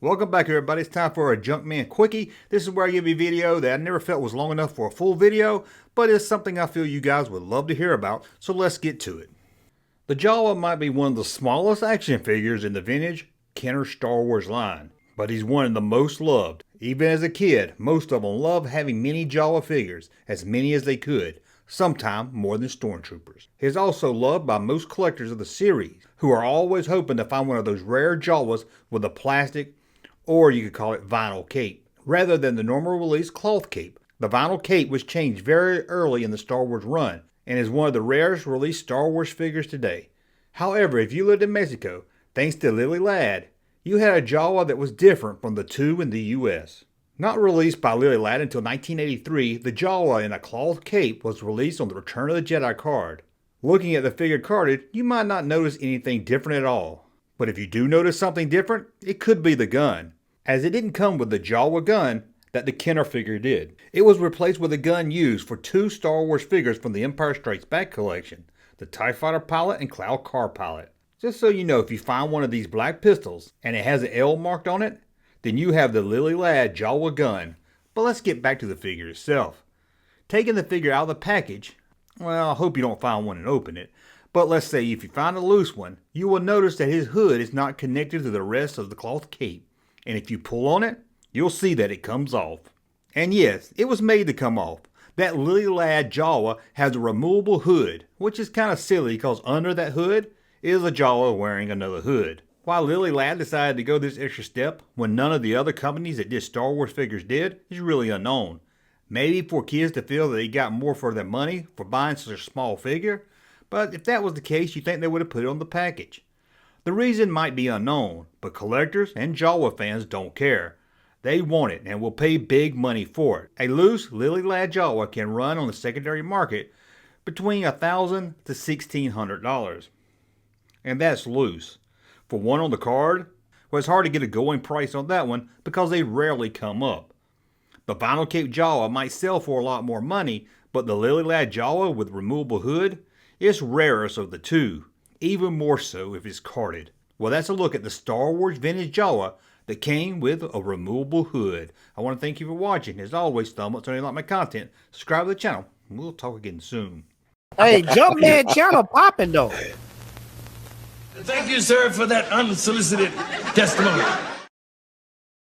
Welcome back everybody, it's time for a Junkman Quickie. This is where I give you a video that I never felt was long enough for a full video, but it's something I feel you guys would love to hear about, so let's get to it. The Jawa might be one of the smallest action figures in the vintage Kenner Star Wars line, but he's one of the most loved. Even as a kid, most of them loved having many Jawa figures, as many as they could, sometimes more than stormtroopers. He is also loved by most collectors of the series, who are always hoping to find one of those rare Jawas with a plastic, or you could call it vinyl cape, rather than the normal release cloth cape. The vinyl cape was changed very early in the Star Wars run, and is one of the rarest released Star Wars figures today. However, if you lived in Mexico, thanks to Lily Ledy, you had a Jawa that was different from the two in the US. Not released by Lily Ledy until 1983, the Jawa in a cloth cape was released on the Return of the Jedi card. Looking at the figure carded, you might not notice anything different at all. But if you do notice something different, it could be the gun, as it didn't come with the Jawa gun that the Kenner figure did. It was replaced with a gun used for two Star Wars figures from the Empire Strikes Back collection, the TIE Fighter pilot and Cloud Car pilot. Just so you know, if you find one of these black pistols and it has an L marked on it, then you have the Lily Ledy Jawa gun. But let's get back to the figure itself. Taking the figure out of the package, well, I hope you don't find one and open it, but let's say if you find a loose one, you will notice that his hood is not connected to the rest of the cloth cape. And if you pull on it, you'll see that it comes off. And yes, it was made to come off. That Lily Ledy Jawa has a removable hood, which is kind of silly because under that hood is a Jawa wearing another hood. Why Lily Ledy decided to go this extra step when none of the other companies that did Star Wars figures did is really unknown. Maybe for kids to feel that they got more for their money for buying such a small figure, but if that was the case, you think they would have put it on the package. The reason might be unknown, but collectors and Jawa fans don't care. They want it and will pay big money for it. A loose Lily Ledy Jawa can run on the secondary market between $1,000 to $1,600. And that's loose. For one on the card, well, it's hard to get a going price on that one because they rarely come up. The vinyl cape Jawa might sell for a lot more money, but the Lily Ledy Jawa with removable hood, it's rarest of the two, even more so if it's carded. Well, that's a look at the Star Wars vintage Jawa that came with a removable hood. I want to thank you for watching. As always, thumb up so you like my content, subscribe to the channel, and we'll talk again soon. Hey, Junkman channel popping though. Thank you, sir, for that unsolicited testimony.